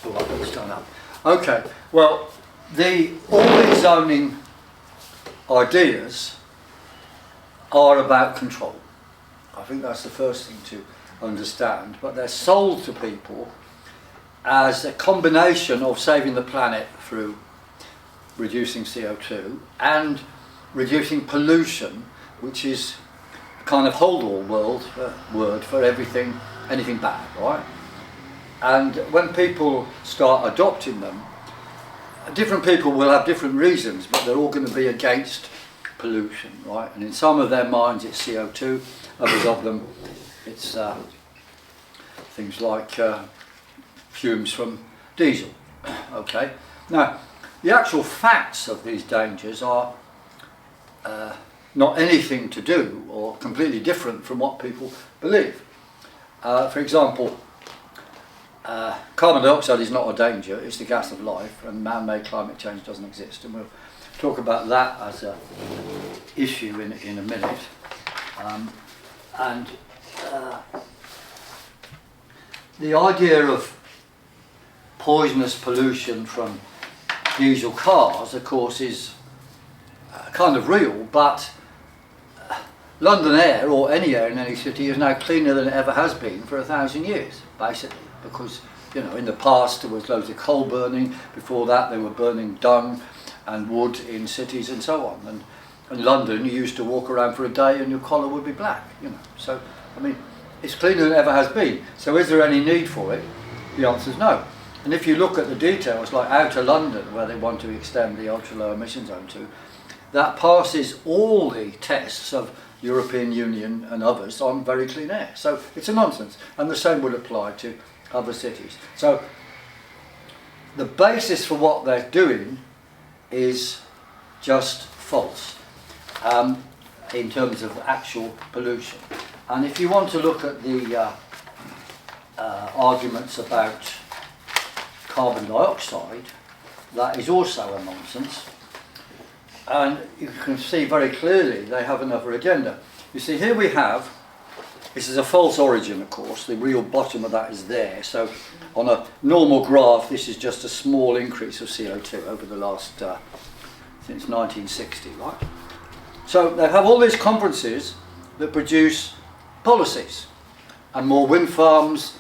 All right, let's stand up. Okay, well, all these zoning ideas are about control. I think that's the first thing to understand, but they're sold to people as a combination of saving the planet through reducing CO2 and reducing pollution, which is kind of hold-all word for everything, anything bad, right? And when people start adopting them, different people will have different reasons, but they're all going to be against pollution, right? And in some of their minds it's CO2, others of them it's things like fumes from diesel. Okay. Now, the actual facts of these dangers are not anything to do or completely different from what people believe. For example, carbon dioxide is not a danger, it's the gas of life, and man-made climate change doesn't exist, and we'll talk about that as an issue in a minute. The idea of poisonous pollution from diesel cars, of course, is kind of real, but London air, or any air in any city, is now cleaner than it ever has been for 1,000 years, basically, because, you know, in the past there was loads of coal burning, before that they were burning dung and wood in cities and so on, and in London you used to walk around for a day and your collar would be black, you know, so, I mean, it's cleaner than it ever has been. So is there any need for it? The answer is no. And if you look at the details, like outer London, where they want to extend the ultra-low emission zone to, that passes all the tests of European Union and others on very clean air. So it's a nonsense, and the same would apply to other cities. So the basis for what they're doing is just false in terms of actual pollution. And if you want to look at the arguments about carbon dioxide, that is also a nonsense. And you can see very clearly they have another agenda. You see, here we have, this is a false origin, of course, the real bottom of that is there. So on a normal graph, this is just a small increase of CO2 over the last, since 1960, right? So they have all these conferences that produce policies, and more wind farms,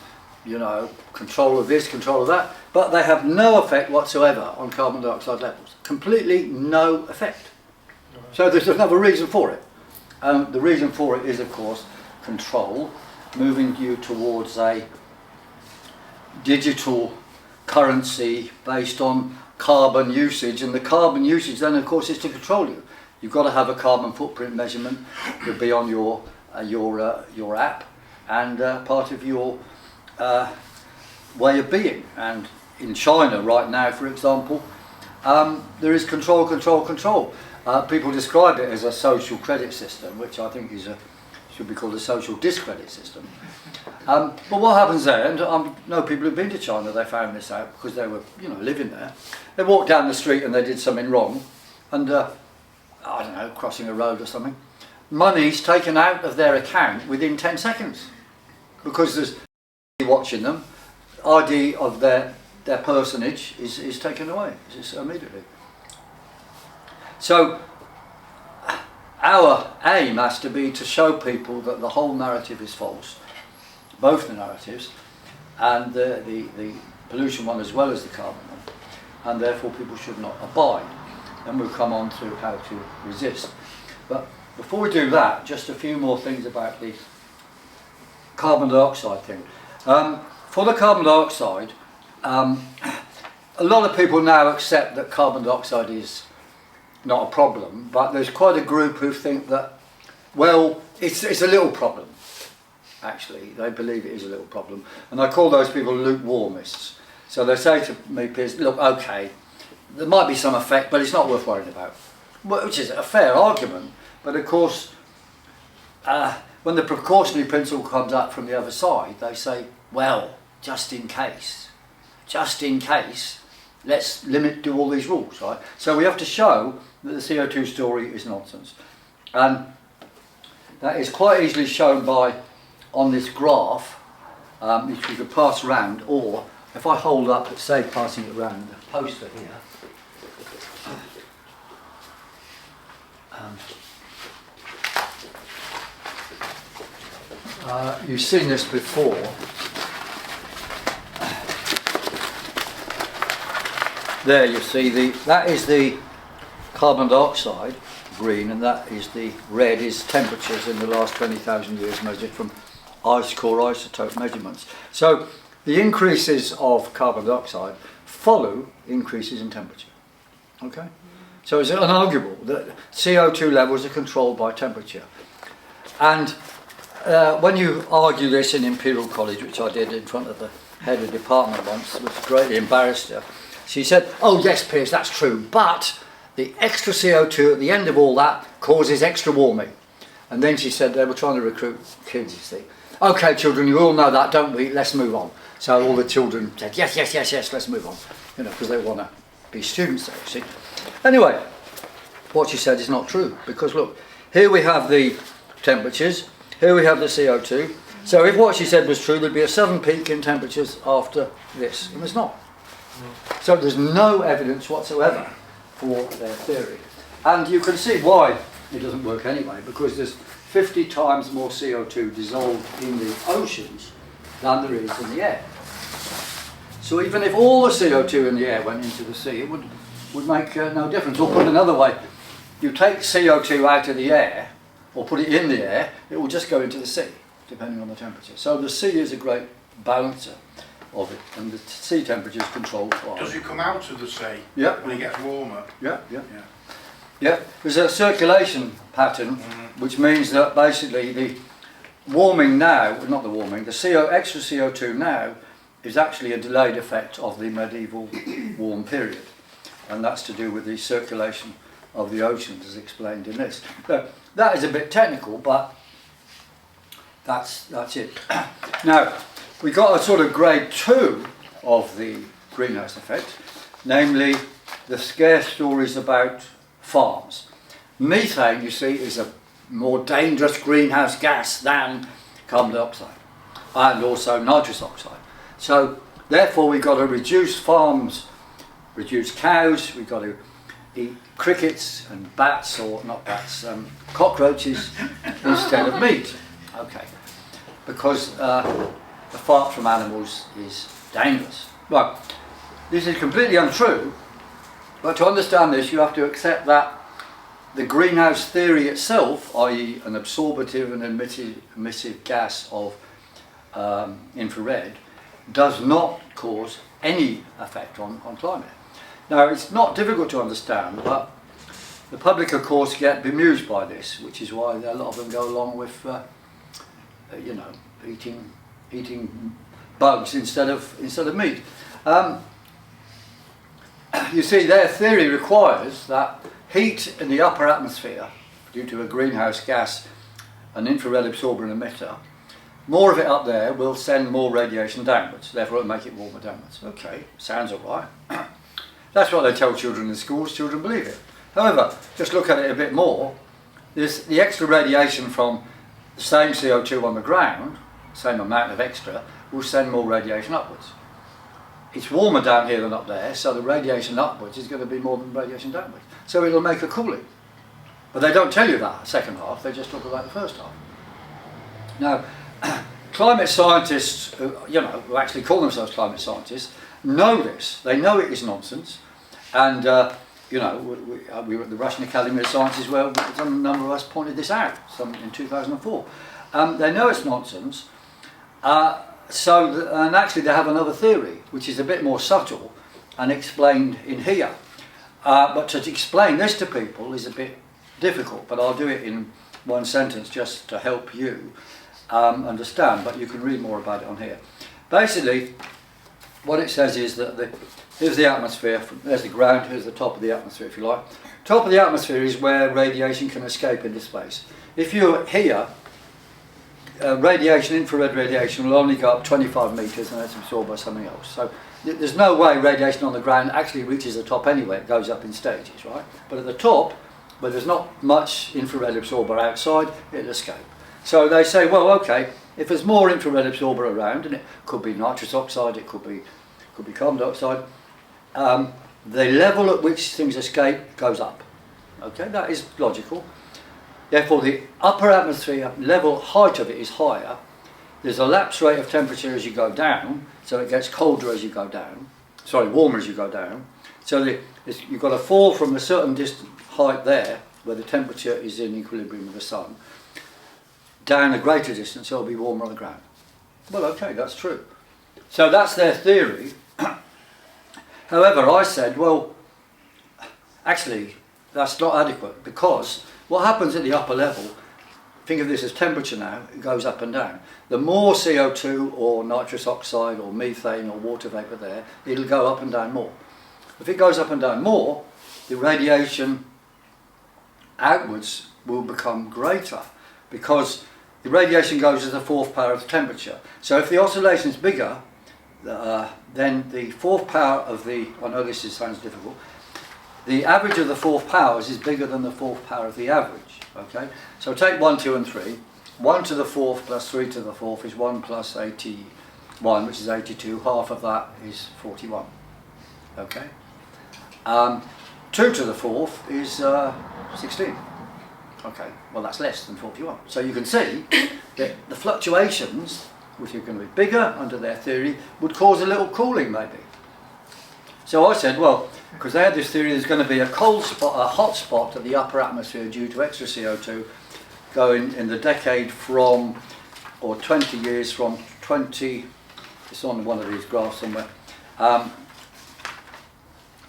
you know, control of this, control of that, but they have no effect whatsoever on carbon dioxide levels. Completely no effect. So there's another reason for it. The reason for it is, of course, control, moving you towards a digital currency based on carbon usage, and the carbon usage then, of course, is to control you. You've got to have a carbon footprint measurement to be on your app and part of your way of being. And in China right now, for example, there is control. People describe it as a social credit system, which I think should be called a social discredit system. But what happens there, and I know people who've been to China, they found this out because they were, you know, living there. They walked down the street and they did something wrong, and I don't know, crossing a road or something, money's taken out of their account within 10 seconds because there's watching them. ID of their personage is taken away immediately. So our aim has to be to show people that the whole narrative is false, both the narratives, and the pollution one as well as the carbon one, and therefore people should not abide. And we'll come on to how to resist. But before we do that, just a few more things about the carbon dioxide thing. For the carbon dioxide, a lot of people now accept that carbon dioxide is not a problem, but there's quite a group who think that, well, it's a little problem. Actually, they believe it is a little problem. And I call those people lukewarmists. So they say to me, Piers, look, okay, there might be some effect, but it's not worth worrying about. Which is a fair argument, but of course, when the precautionary principle comes up from the other side, they say, well, just in case, let's do all these rules, right? So we have to show that the CO2 story is nonsense. And that is quite easily shown on this graph, which we could pass around, or if I hold up, say, passing it around the poster here, you've seen this before. There you see that is the carbon dioxide, green, and that is the red is temperatures in the last 20,000 years measured from ice core isotope measurements. So the increases of carbon dioxide follow increases in temperature. Okay? So it's unarguable that CO2 levels are controlled by temperature. And when you argue this in Imperial College, which I did in front of the head of the department once, which greatly embarrassed her, she said, "Oh yes, Piers, that's true, but the extra CO2 at the end of all that causes extra warming." And then she said they were trying to recruit kids, you see. "Okay, children, you all know that, don't we? Let's move on." So all the children said, yes, let's move on. You know, because they want to be students there, you see. Anyway, what she said is not true, because look, here we have the temperatures, here we have the CO2. So if what she said was true, there'd be a sudden peak in temperatures after this, and there's not. So there's no evidence whatsoever for their theory. And you can see why it doesn't work anyway, because there's 50 times more CO2 dissolved in the oceans than there is in the air. So even if all the CO2 in the air went into the sea, it would make no difference. Or put another way, you take CO2 out of the air, or put it in the air, it will just go into the sea, depending on the temperature. So the sea is a great balancer of it, and the sea temperature is controlled by... Does it come out of the sea when it gets warmer? Yeah, there's a circulation pattern, which means that basically the warming now, not the warming, the extra CO2 now is actually a delayed effect of the medieval warm period, and that's to do with the circulation of the oceans, as explained in this. So that is a bit technical, but that's it. Now, we got a sort of grade 2 of the greenhouse effect, namely the scare stories about farms. Methane, you see, is a more dangerous greenhouse gas than carbon dioxide and also nitrous oxide. So therefore we've got to reduce farms, reduce cows, we've got to eat crickets and bats, or not bats, cockroaches instead of meat. Okay, because the fart from animals is dangerous. Well, this is completely untrue, but to understand this you have to accept that the greenhouse theory itself, i.e. an absorptive and emissive gas of infrared, does not cause any effect on climate. Now, it's not difficult to understand, but the public, of course, get bemused by this, which is why a lot of them go along with, eating bugs instead of meat. You see, their theory requires that heat in the upper atmosphere, due to a greenhouse gas, an infrared absorber and emitter, more of it up there will send more radiation downwards, therefore it'll make it warmer downwards. Okay, sounds alright. That's what they tell children in schools, children believe it. However, just look at it a bit more, the extra radiation from the same CO2 on the ground, same amount of extra, will send more radiation upwards. It's warmer down here than up there, so the radiation upwards is going to be more than radiation downwards. So it'll make a cooling. But they don't tell you that second half, they just talk about the first half. Now, climate scientists, who actually call themselves climate scientists, know this. They know it is nonsense. And, we were at the Russian Academy of Sciences where some number of us pointed this out, some in 2004. They know it's nonsense. And actually they have another theory, which is a bit more subtle and explained in here. But to explain this to people is a bit difficult, but I'll do it in one sentence just to help you understand, but you can read more about it on here. Basically, what it says is that here's the atmosphere, there's the ground, here's the top of the atmosphere, if you like. Top of the atmosphere is where radiation can escape into space. If you're here, infrared radiation will only go up 25 metres and it's absorbed by something else. So there's no way radiation on the ground actually reaches the top anyway, it goes up in stages, right? But at the top, where there's not much infrared absorber outside, it'll escape. So they say, well, okay, if there's more infrared absorber around, and it could be nitrous oxide, it could be could be carbon dioxide, the level at which things escape goes up. Okay, that is logical. Therefore, the upper atmosphere level height of it is higher. There's a lapse rate of temperature as you go down, so it gets colder as you go down. Sorry, warmer as you go down. So you've got to fall from a certain distant height there, where the temperature is in equilibrium with the sun, down a greater distance, so it'll be warmer on the ground. Well, okay, that's true. So that's their theory. However, I said, well, actually, that's not adequate, because what happens at the upper level, think of this as temperature now, it goes up and down. The more CO2 or nitrous oxide or methane or water vapour there, it'll go up and down more. If it goes up and down more, the radiation outwards will become greater, because the radiation goes as the fourth power of the temperature. So if the oscillation is bigger, then the fourth power of the, I know this sounds difficult, the average of the fourth powers is bigger than the fourth power of the average. Okay, so take 1, 2 and 3. 1 to the fourth plus 3 to the fourth is 1 plus 81, which is 82. Half of that is 41. Okay. 2 to the fourth is 16. Okay, well that's less than 41. So you can see that the fluctuations, which are going to be bigger under their theory, would cause a little cooling maybe. So I said, well, because they had this theory there's going to be a cold spot, a hot spot at the upper atmosphere due to extra CO2 going in the decade from, or 20 years from 20, it's on one of these graphs somewhere,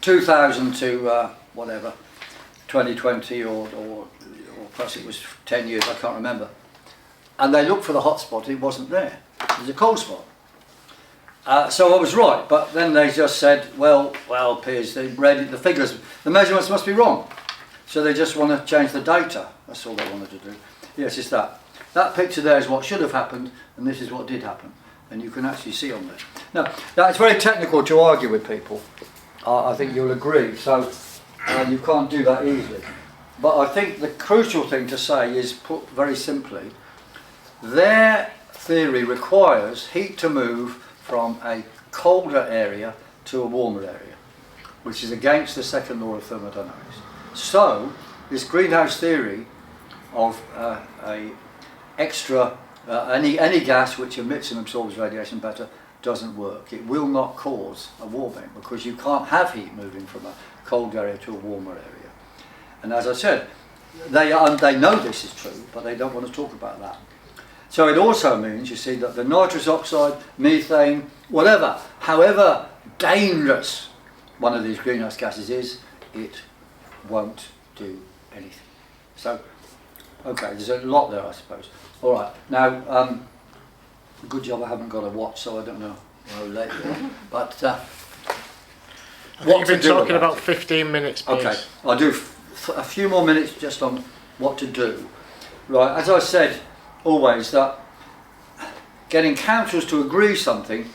2000 to whatever, 2020 or perhaps it was 10 years, I can't remember. And they looked for the hot spot, it wasn't there. It was a cold spot. So I was right, but then they just said, well, Piers, they read the figures, the measurements must be wrong. So they just want to change the data. That's all they wanted to do. Yes, it's that. That picture there is what should have happened, and this is what did happen. And you can actually see on there. Now it's very technical to argue with people. I think you'll agree. So you can't do that easily. But I think the crucial thing to say is, put very simply, their theory requires heat to move from a colder area to a warmer area, which is against the second law of thermodynamics. So this greenhouse theory of any gas which emits and absorbs radiation better doesn't work. It will not cause a warming, because you can't have heat moving from a cold area to a warmer area. And as I said, they know this is true, but they don't want to talk about that. So it also means, you see, that the nitrous oxide, methane, whatever, however dangerous one of these greenhouse gases is, it won't do anything. So, okay, there's a lot there, I suppose. All right, now, good job I haven't got a watch, so I don't know how late we are. But I think you've been talking about 15 minutes, please. Okay, I'll do a few more minutes just on what to do. Right, as I said, always that getting councils to agree something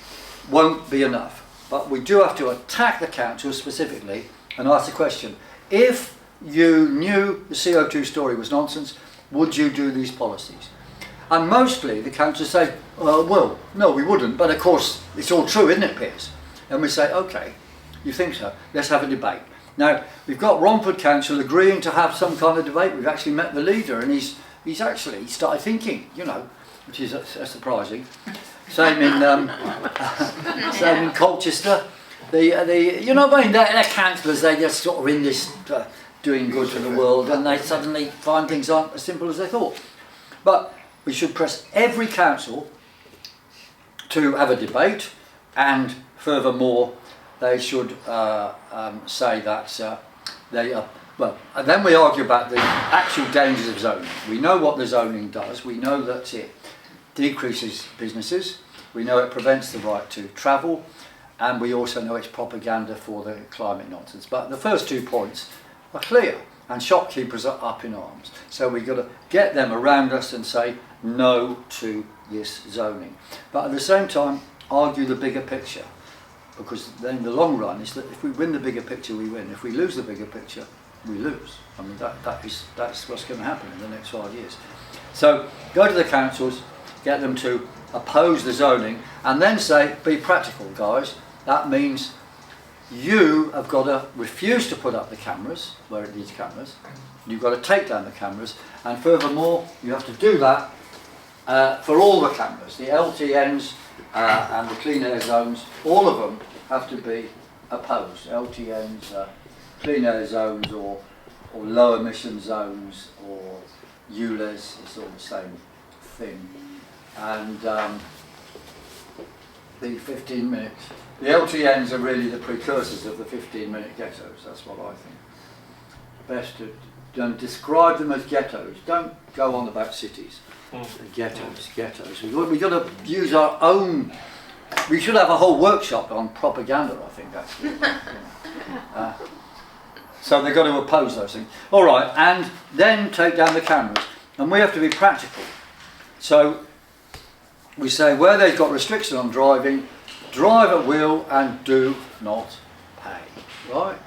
won't be enough, but we do have to attack the councils specifically and ask the question, if you knew the CO2 story was nonsense, would you do these policies? And mostly the councils say, well, no, we wouldn't, but of course it's all true, isn't it, Piers? And we say, okay, you think so, let's have a debate. Now, we've got Romford Council agreeing to have some kind of debate. We've actually met the leader, and he's actually started thinking, you know, which is surprising. Same in Colchester. You know what I mean? They're councillors. They're just sort of in this doing good for the world, and they suddenly find things aren't as simple as they thought. But we should press every council to have a debate, and furthermore, they should say that they are. Well, and then we argue about the actual dangers of zoning. We know what the zoning does. We know that it decreases businesses. We know it prevents the right to travel. And we also know it's propaganda for the climate nonsense. But the first 2 points are clear. And shopkeepers are up in arms. So we've got to get them around us and say no to this zoning. But at the same time, argue the bigger picture. Because then in the long run, is that if we win the bigger picture, we win. If we lose the bigger picture, we lose. I mean, that's what's going to happen in the next 5 years. So go to the councils, get them to oppose the zoning, and then say, be practical, guys. That means you have got to refuse to put up the cameras where it needs cameras. You've got to take down the cameras, and furthermore, you have to do that for all the cameras, the LTNs and the clean air zones. All of them have to be opposed. LTNs, clean air zones, or low emission zones, or ULEZ. It's all the same thing. And the 15 minutes. The LTNs are really the precursors of the 15-minute ghettos. That's what I think. Best to don't describe them as ghettos. Don't go on about cities. Ghettos. We've got to use our own. We should have a whole workshop on propaganda, I think, actually. So they've got to oppose those things. All right, and then take down the cameras. And we have to be practical. So we say where they've got restriction on driving, drive at will and do not pay. Right?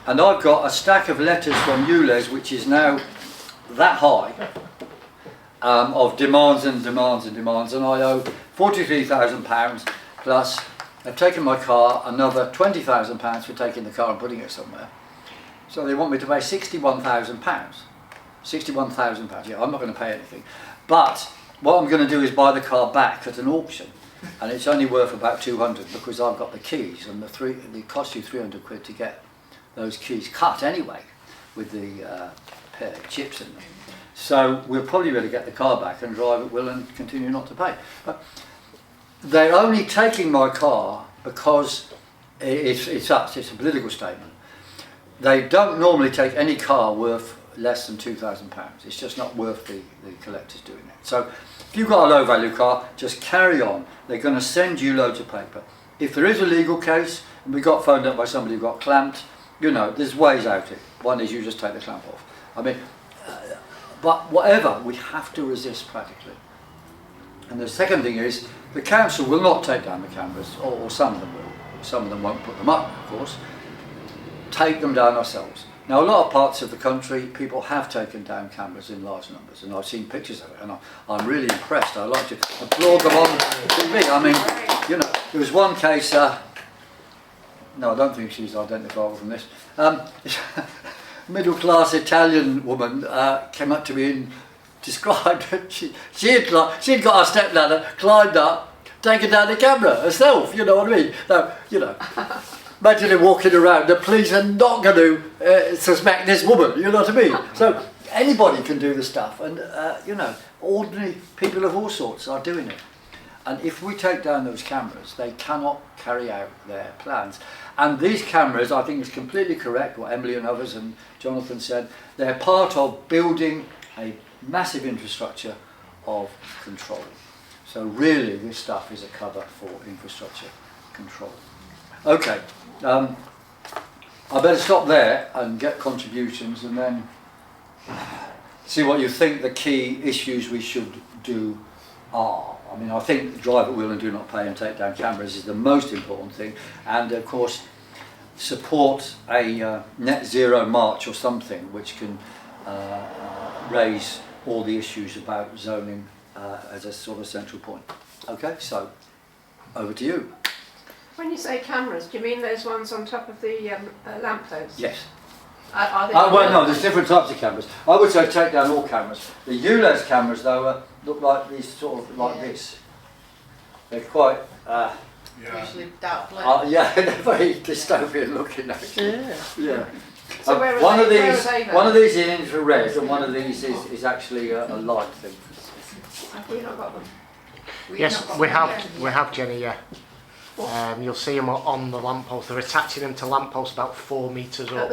And I've got a stack of letters from ULEZ, which is now that high, of demands and demands and demands, and I owe £43,000 plus they've taken my car, another £20,000 for taking the car and putting it somewhere. So they want me to pay £61,000. £61,000. Yeah, I'm not going to pay anything. But what I'm going to do is buy the car back at an auction, and it's only worth about 200 because I've got the keys, and it costs you 300 quid to get those keys cut anyway, with the pair of chips in them. So we'll probably be able to get the car back and drive at will and continue not to pay. But they're only taking my car because it's us, it's a political statement. They don't normally take any car worth less than £2,000. It's just not worth the collectors doing it. So if you've got a low value car, just carry on. They're going to send you loads of paper. If there is a legal case, and we got phoned up by somebody who got clamped, you know, there's ways out it. One is you just take the clamp off. I mean, but whatever, we have to resist practically. And the second thing is, the council will not take down the cameras, or some of them will. Some of them won't put them up, of course. Take them down ourselves. Now, a lot of parts of the country, people have taken down cameras in large numbers, and I've seen pictures of it, and I'm really impressed. I like to applaud them on TV. I mean, you know, there was one case, no, I don't think she's identifiable from this. Middle-class Italian woman came up to me and described that she'd got her stepladder, climbed up, taken down the camera herself. You know what I mean? Now, you know, imagine her walking around. The police are not going to suspect this woman. You know what I mean? So anybody can do the stuff, and you know, ordinary people of all sorts are doing it. And if we take down those cameras, they cannot carry out their plans. And these cameras, I think is completely correct, what Emily and others and Jonathan said, they're part of building a massive infrastructure of control. So really, this stuff is a cover for infrastructure control. Okay, I better stop there and get contributions, and then see what you think the key issues we should do are. I mean, I think drive at will and do not pay and take down cameras is the most important thing, and of course support a net zero march or something which can raise all the issues about zoning as a sort of central point. Okay, so over to you. When you say cameras, do you mean those ones on top of the lampposts? Yes. Are they well, no, there's different types of cameras. I would say take down all cameras. The ULEZ cameras, though, look like these, sort of like this. They're quite... usually dark blue. yeah, they're very dystopian looking, actually. Yeah. So one of these is infrared, and one of these is actually a light thing. Have we not got them? Yes, we have, Jenny, yeah. You'll see them on the lamppost. They're attaching them to lampposts about 4 metres up.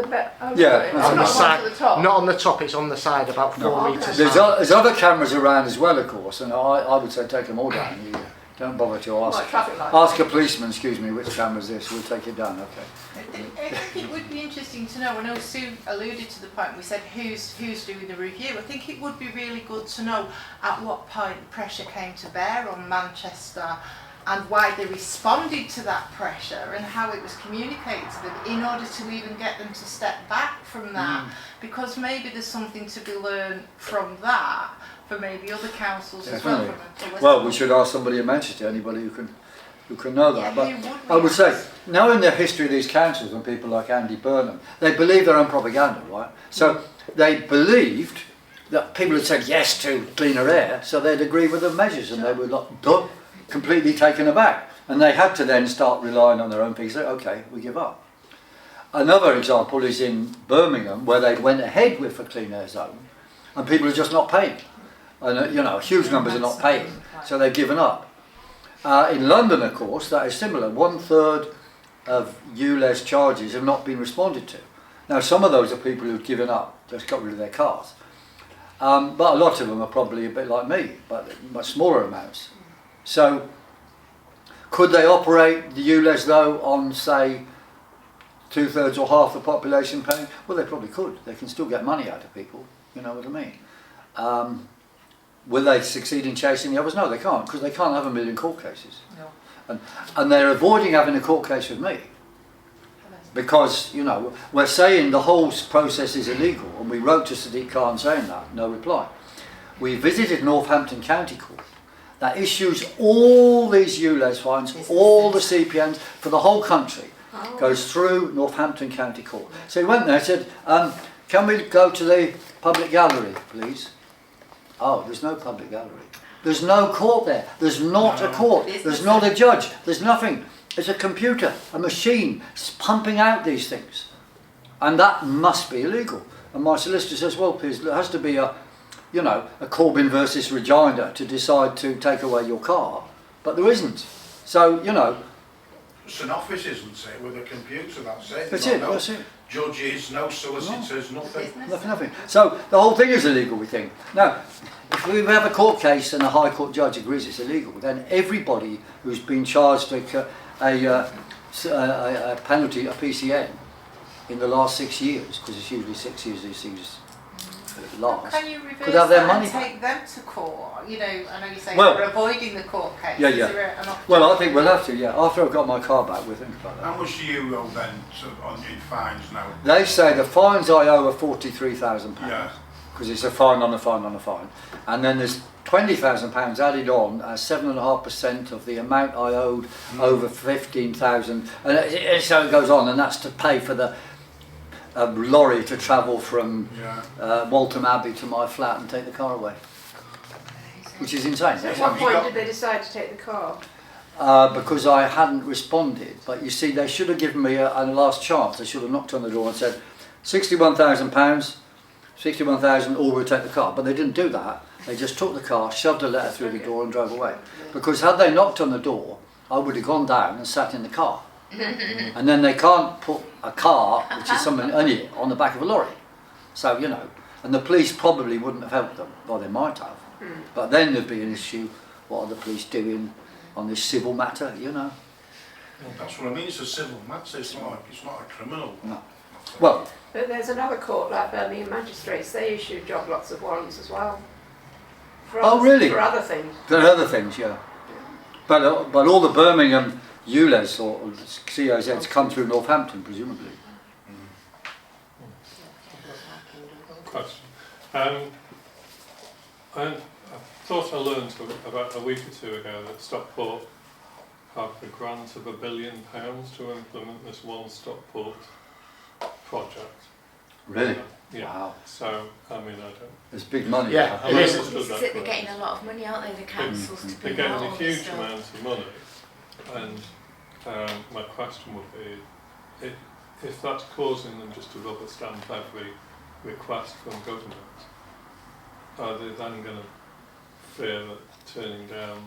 Yeah, on the side. To the top. Not on the top, it's on the side, about 4 metres high. There's other cameras around as well, of course, and I would say take them all down. You don't bother to ask a policeman, excuse me, which camera is this, we'll take it down, okay. I think it would be interesting to know, I know Sue alluded to the point, we said who's doing the review. I think it would be really good to know at what point pressure came to bear on Manchester, and why they responded to that pressure and how it was communicated to them in order to even get them to step back from that. Because maybe there's something to be learned from that for maybe other councils as well. Well, we should ask somebody in Manchester, anybody who can who can know that. Yeah, But I would say, knowing the history of these councils and people like Andy Burnham, they believe their own propaganda, right? So they believed that people had said yes to cleaner air, so they'd agree with the measures, and they were like, duh, completely taken aback. And they had to then start relying on their own things. Say, okay, we give up. Another example is in Birmingham, where they went ahead with a clean air zone, and people are just not paying. And huge numbers are not paying, so they've given up. In London, of course, that is similar. 1/3 of ULEZ charges have not been responded to. Now, some of those are people who've given up, just got rid of their cars. But a lot of them are probably a bit like me, but much smaller amounts. So, could they operate the ULEZ though on, say, 2/3 or half the population paying? Well, they probably could. They can still get money out of people, you know what I mean? Will they succeed in chasing the others? No, they can't, because they can't have 1 million court cases. No. And they're avoiding having a court case with me. Because, we're saying the whole process is illegal, and we wrote to Sadiq Khan saying that, no reply. We visited Northampton County Court that issues all these ULEZ fines, all the CPNs for the whole country, goes through Northampton County Court. So he went there and said, can we go to the public gallery, please? Oh, there's no public gallery. There's no court there. There's not a court. There's not a judge. There's nothing. It's a computer, a machine, pumping out these things. And that must be illegal. And my solicitor says, well, Piers, there has to be a Corbyn versus Regina to decide to take away your car. But there isn't. So, It's an office, isn't it, with a computer, that's it. That's it. Judges, no solicitors, nothing. Nothing. So the whole thing is illegal, we think. Now, if we have a court case and a High Court judge agrees it's illegal, then everybody who's been charged a penalty, a PCN, in the last 6 years, because it's usually 6 years these things last, Can you reverse could have their that money and back. take them to court? I know you say Well, we're avoiding the court case. Yeah. Is there an option? Well, I think we'll have to, yeah. After I've got my car back, we'll think about that. How much do you owe then in fines now? They say the fines I owe are £43,000. Yeah. Because it's a fine on a fine on a fine. And then there's £20,000 added on as 7.5% of the amount I owed over 15,000. And so it goes on, and that's to pay for the lorry to travel from Waltham Abbey to my flat and take the car away. Which is insane. So at what point did they decide to take the car? Because I hadn't responded. But you see, they should have given me a last chance. They should have knocked on the door and said, £61,000, 61,000, or we'll take the car. But they didn't do that. They just took the car, shoved a letter through the door and drove away. Because had they knocked on the door, I would have gone down and sat in the car. And then they can't put a car, which is something on it, on the back of a lorry. So, and the police probably wouldn't have helped them. Well, they might have. But then there'd be an issue, what are the police doing on this civil matter, Well, that's what I mean, it's a civil matter, it's not a criminal. No. Well, But there's another court, like Birmingham Magistrates, they issue job lots of warrants as well. Really? For other things. there are other things, yeah. But all the Birmingham ULEZ or COZs come through Northampton, presumably. Question. I thought I learned about a week or two ago that Stockport have a grant of £1 billion to implement this one Stockport project. Really? Yeah. Wow. So, I mean, I don't... There's big money. Yeah, How it much is. was It's that that they're for? getting a lot of money, aren't they, the councils, to They're bring getting out a all this huge stuff. amount of money, and my question would be, if that's causing them just to rubber stamp every request from government, are they then going to fear that turning down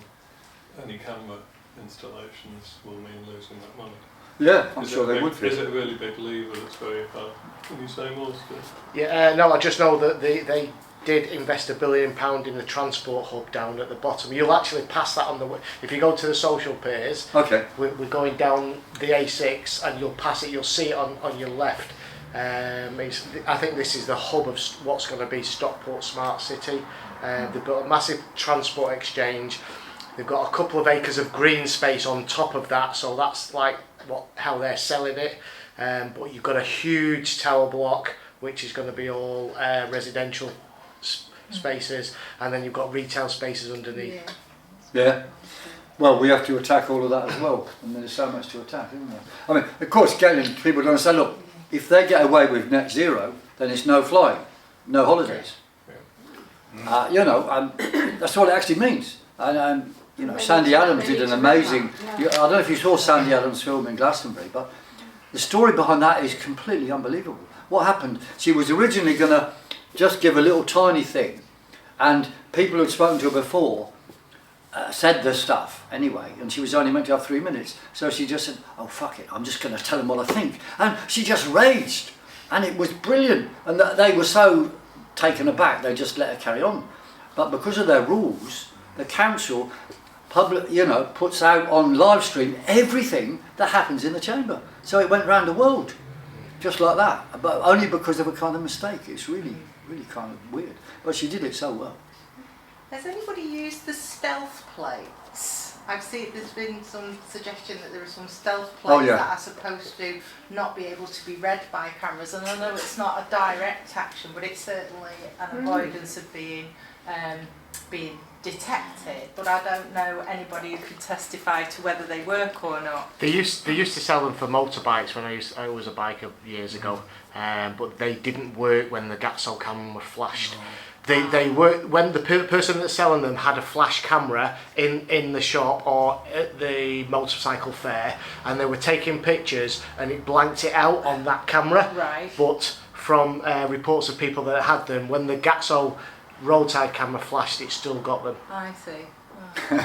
any camera installations will mean losing that money? Yeah, I'm sure they would Is feel. it a really big lever that's very hard? Can you say more, Steve? Yeah, no, I just know that they did invest £1 billion in the transport hub down at the bottom. You'll actually pass that on the way. If you go to the social piers, Okay. we're going down the A6 and you'll pass it, you'll see it on your left. I think this is the hub of what's going to be Stockport Smart City. They've got a massive transport exchange. They've got a couple of acres of green space on top of that, so that's like how they're selling it. But you've got a huge tower block, which is going to be all residential spaces, and then you've got retail spaces underneath. Yeah. Well, we have to attack all of that as well, and there's so much to attack, isn't there? I mean, of course, getting people to understand, look, if they get away with net zero, then it's no flying, no holidays. You know, that's what it actually means. And you know, Sandy Adams did an amazing. I don't know if you saw Sandy Adams' film in Glastonbury, but the story behind that is completely unbelievable. What happened? She was originally going to just give a little tiny thing, and people who'd spoken to her before said the stuff anyway, and she was only meant to have 3 minutes. So she just said, "Oh fuck it, I'm just going to tell them what I think," and she just raged, and it was brilliant. And they were so taken aback, they just let her carry on. But because of their rules, the council puts out on live stream everything that happens in the chamber. So it went round the world, just like that. But only because of a kind of mistake. It's really, really kind of weird. But she did it so well. Has anybody used the stealth plates? I've seen there's been some suggestion that there are some stealth plates that are supposed to not be able to be read by cameras. And I know it's not a direct action, but it's certainly an avoidance of being detected, but I don't know anybody who could testify to whether they work or not. They used to sell them for motorbikes when I was a biker years ago, but they didn't work when the Gatso camera flashed. They work when the person that's selling them had a flash camera in the shop or at the motorcycle fair, and they were taking pictures and it blanked it out on that camera. Right. But from reports of people that had them, when the Gatso roadside camera flashed, it still got them. I see.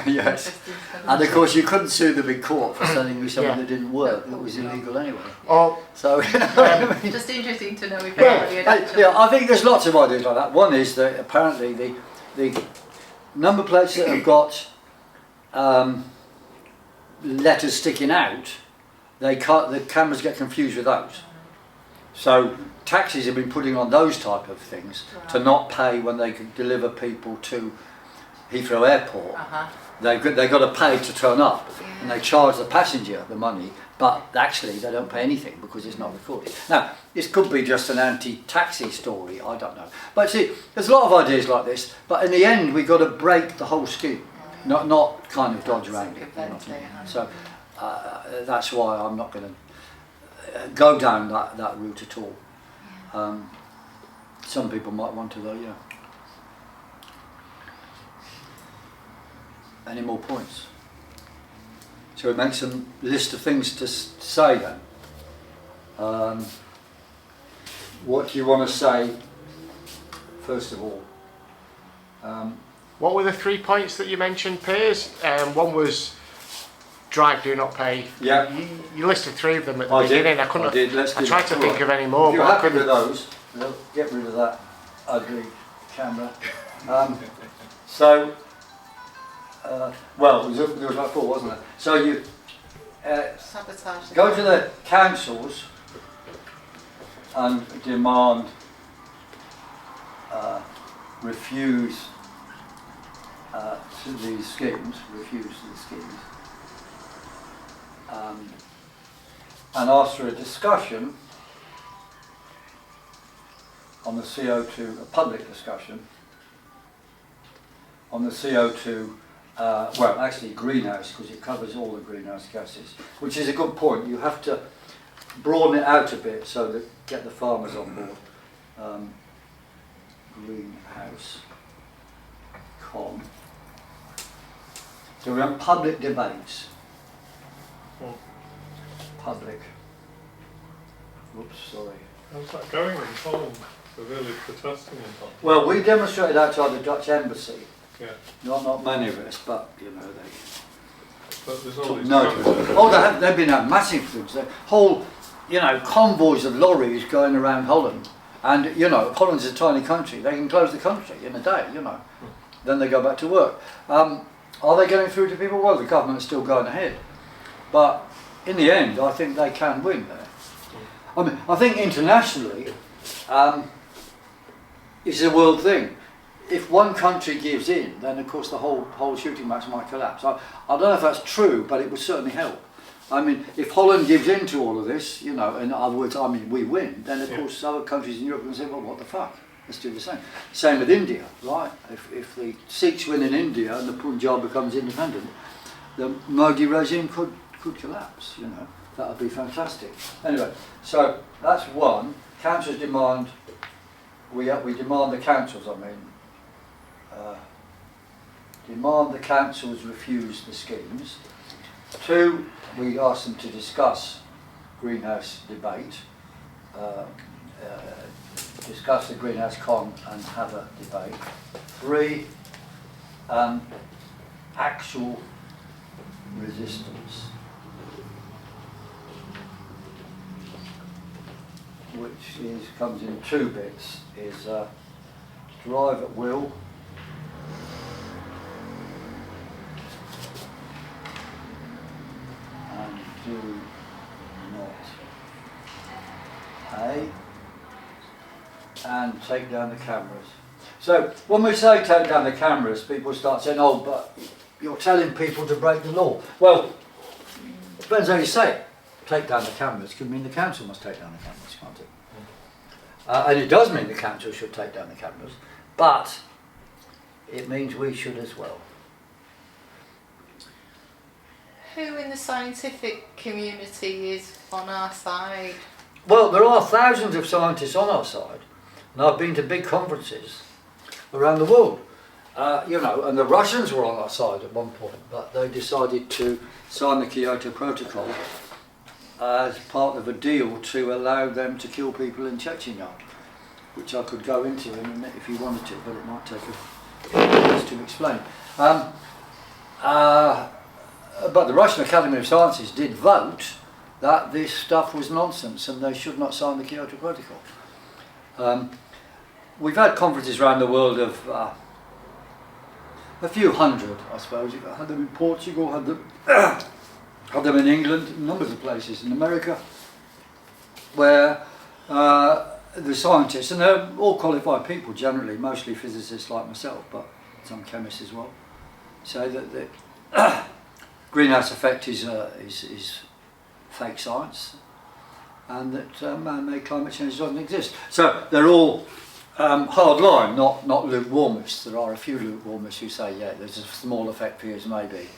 Yes. And of course you couldn't sue them in court for selling you something that didn't work. It was illegal anyway. So you know what I mean? Just interesting to know if anybody had actually... I think there's lots of ideas like that. One is that apparently the number plates that have got letters sticking out, the cameras get confused with those. So taxis have been putting on those type of things to not pay when they can deliver people to Heathrow Airport. They've got to pay to turn up, and they charge the passenger the money, but actually they don't pay anything because it's not recorded. Now, this could be just an anti-taxi story, I don't know. But see, there's a lot of ideas like this, but in the end we've got to break the whole scheme, not kind of dodge around it. You know what I mean? So that's why I'm not going to go down that route at all. Some people might want to though, yeah. Any more points? So we make some list of things to say then. What do you want to say first of all? What were the 3 points that you mentioned, Piers? One was drive, do not pay. Yeah. You listed 3 of them at the beginning. I tried to think of any more. If you're happy with those, we'll get rid of that ugly camera. Well, there was about 4, wasn't there? So you Sabotage. go to the councils and demand refuse to these schemes, and ask for a discussion on the CO2, a public discussion on the CO2, well actually greenhouse, because it covers all the greenhouse gases, which is a good point. You have to broaden it out a bit so that get the farmers on board. Greenhouse com. So we have public debates. Public. Oops, sorry. How's that going in Holland? They're really protesting in Holland. Well, we demonstrated outside the Dutch embassy. Yeah. Not many of us, but you know they. But there's all took these notice. cameras. Oh, they've been massive things. The whole, convoys of lorries going around Holland, and Holland's a tiny country. They can close the country in a day. Then they go back to work. Are they getting through to people? Well, the government's still going ahead, but in the end, I think they can win there. I mean, I think internationally, it's a world thing. If one country gives in, then of course the whole shooting match might collapse. I don't know if that's true, but it would certainly help. I mean, if Holland gives in to all of this, in other words, we win, then of course other countries in Europe can say, well, what the fuck? Let's do the same. Same with India, right? If the Sikhs win in India and the Punjab becomes independent, the Modi regime could collapse. You know, that would be fantastic. Anyway, so that's one. Councils demand. We demand the councils. Demand the councils refuse the schemes. Two, we ask them to discuss greenhouse debate, discuss the greenhouse con and have a debate. Three, actual resistance, which comes in two bits, is drive at will and do not pay, and take down the cameras. So when we say take down the cameras, people start saying, oh, but you're telling people to break the law. Well, depends how you say it. Take down the cameras could mean the council must take down the cameras, can't it? And it does mean the council should take down the cameras, but it means we should as well. Who in the scientific community is on our side? Well, there are thousands of scientists on our side, and I've been to big conferences around the world. And the Russians were on our side at one point, but they decided to sign the Kyoto Protocol as part of a deal to allow them to kill people in Chechnya, which I could go into in a minute if you wanted to, but it might take a few minutes to explain. But the Russian Academy of Sciences did vote that this stuff was nonsense and they should not sign the Kyoto Protocol. We've had conferences around the world of a few hundred, I suppose. You've had them in Portugal, had them in England, numbers of places in America, where the scientists, and they're all qualified people generally, mostly physicists like myself, but some chemists as well, say that the greenhouse effect is fake science, and that man-made climate change doesn't exist. So they're all hard line, not lukewarmists. There are a few lukewarmists who say, yeah, there's a small effect, Piers, maybe.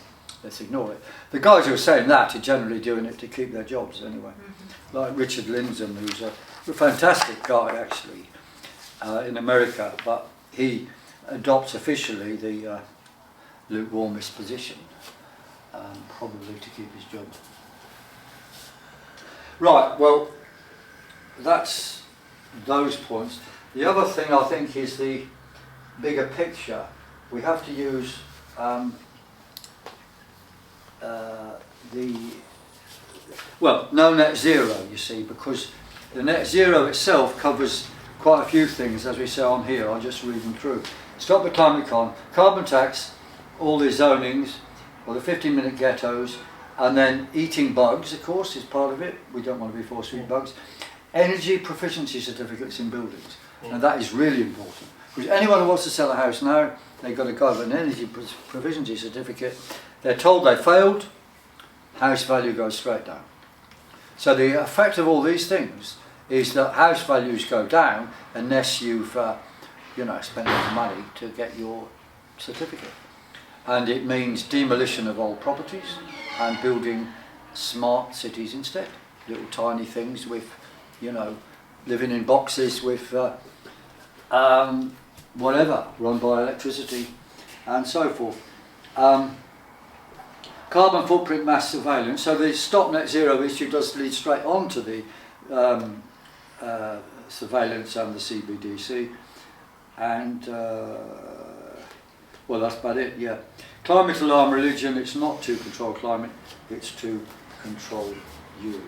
Let's ignore it. The guys who are saying that are generally doing it to keep their jobs anyway. Mm-hmm. Like Richard Lindzen, who's a fantastic guy actually in America, but he adopts officially the lukewarmist position, probably to keep his job. Right, well, that's those points. The other thing I think is the bigger picture. We have to use no net zero, you see, because the net zero itself covers quite a few things, as we say on here. I'll just read them through. Stop the climate con, carbon tax, all the zonings, or the 15-minute ghettos, and then eating bugs, of course, is part of it. We don't want to be forced to eat bugs. Energy proficiency certificates in buildings, and that is really important. Because anyone who wants to sell a house now, they've got to go with an energy proficiency certificate. They're told they failed, house value goes straight down. So the effect of all these things is that house values go down unless you've spent enough money to get your certificate. And it means demolition of old properties and building smart cities instead. Little tiny things with, living in boxes with whatever, run by electricity and so forth. Carbon footprint mass surveillance. So the Stop Net Zero issue does lead straight on to the surveillance and the CBDC. And, well, that's about it, yeah. Climate alarm religion, it's not to control climate, it's to control you.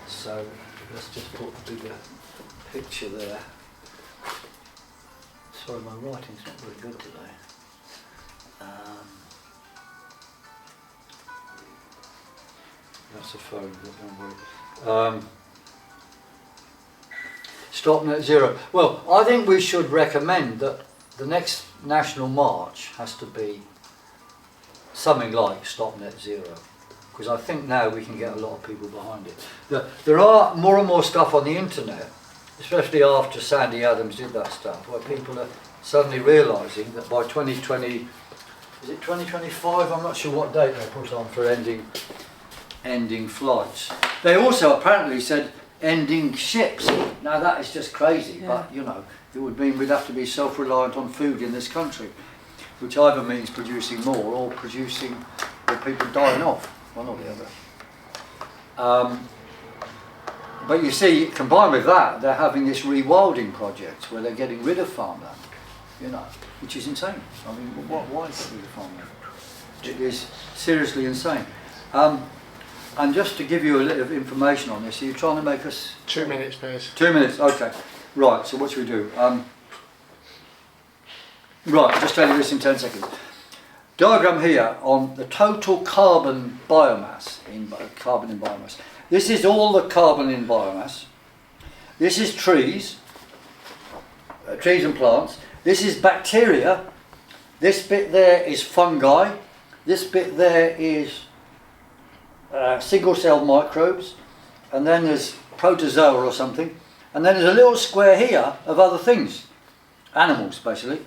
So let's just put a bigger picture there. Sorry, my writing's not very good today. That's a phone, but don't worry. Stop Net Zero. Well, I think we should recommend that the next national march has to be something like Stop Net Zero, because I think now we can get a lot of people behind it. There are more and more stuff on the internet, especially after Sandy Adams did that stuff, where people are suddenly realising that by 2020, is it 2025? I'm not sure what date they put on for ending flights. They also apparently said ending ships. Now that is just crazy, but you know, it would mean we'd have to be self-reliant on food in this country, which either means producing more or people dying off, one or the other. But you see, combined with that, they're having this rewilding project where they're getting rid of farmland, you know, which is insane. I mean, why get rid of farmland? It is seriously insane. And just to give you a little of information on this, are you trying to make us... 2 minutes, Piers. 2 minutes, okay. Right, so what should we do? Right, I'll just tell you this in 10 seconds. Diagram here on the total carbon biomass, carbon in biomass. This is all the carbon in biomass. This is trees and plants. This is bacteria. This bit there is fungi. This bit there is single cell microbes. And then there's protozoa or something. And then there's a little square here of other things. Animals, basically.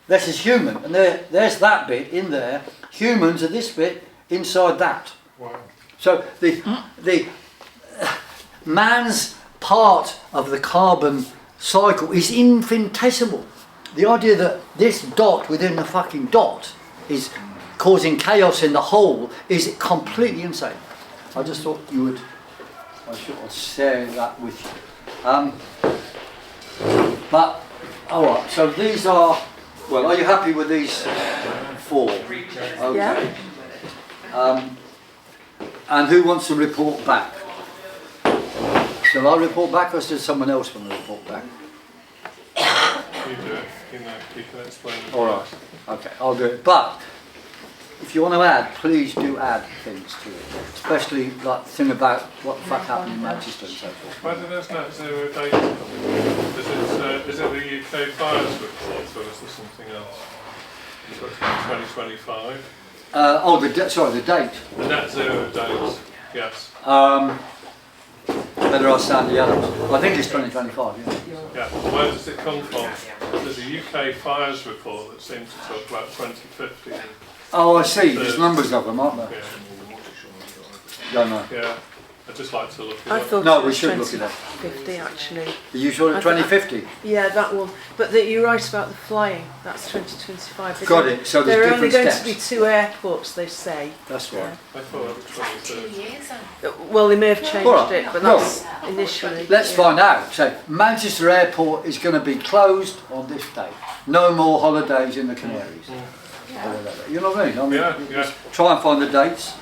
This is human. And there's that bit in there. Humans are this bit inside that. Wow. So the man's part of the carbon cycle is infinitesimal. The idea that this dot within the fucking dot is causing chaos in the whole is completely insane. I just thought I should share that with you. But, alright, so these are, well, are you happy with these 4? Okay. Yeah. And who wants to report back? Shall I report back or does someone else want to report back? You do it, you can explain it. Alright, okay, I'll do it. But if you want to add, please do add things to it. Especially like the thing about what the fuck happened in Manchester and so forth. Whether there's net zero data coming, is it the UK fires report or is there something else? It's got 2025. The date. The net zero date, yes. Better ask Sandy Adams. I think it's 2025, yeah. Yeah, where does it come from? There's a UK fires report that seems to talk about 2050. Oh, I see. There's numbers of them, aren't there? Yeah. Don't know. Yeah, I'd just like to look at I it. thought No, it we was should look at that. 2050 actually. Are you sure I it's thought- 2050? Yeah, that one. But you're right about the flying. That's 2025. They're Got going- it. So There there's are only different going steps. to be 2 airports, they say. That's right. I thought it was 2 2030. years on. Well, they may have changed All right. it, but Well, that's initially. Let's yeah. find out. So Manchester Airport is going to be closed on this day. No more holidays in the Canaries. Or whatever. You know what I mean? Yeah, you yeah. just try and find the dates.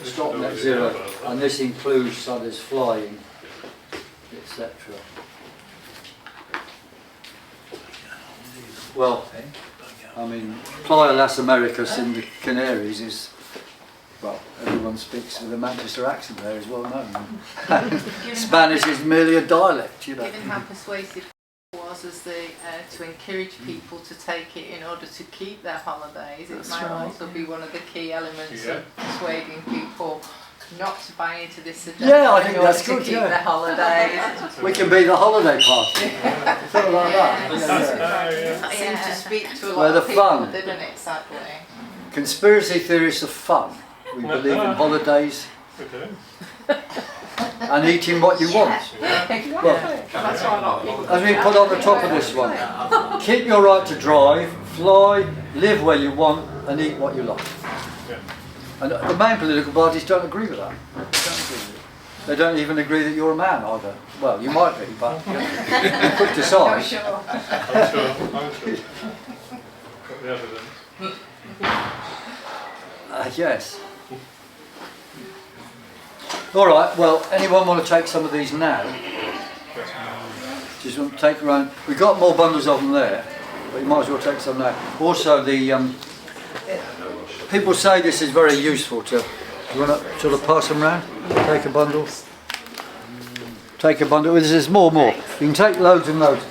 Stop net zero, and this includes so there's flying, etc. Well, I mean, Playa Las Americas in the Canaries is, well, everyone speaks with a Manchester accent there is well known. Spanish is merely a dialect, you know. Given how persuasive it was as to encourage people to take it in order to keep their holidays, That's it might right, also be one of the key elements Yeah. of persuading people not to buy into this suggestion Yeah, I think in order that's to good, keep yeah. their holidays. We can be the holiday party. Something like that. It seemed to speak to a Where lot the of people, fun. didn't it, sadly? Conspiracy theorists are fun. We believe in holidays Okay. and eating what you want. Well, That's why a lot of people. as we put on the top of this one, keep your right to drive, fly, live where you want and eat what you like. Yeah. And the main political parties don't agree with that. They don't even agree that you're a man either. Well, you might be, but you're quick to side. I'm sure. Got the evidence. Yes. All right. Well, anyone want to take some of these now? Just want to take around. We've got more bundles of them there, but you might as well take some now. Also, the people say this is very useful to. You want to sort of pass them round? Take a bundle. Take a bundle. There's more. You can take loads and loads.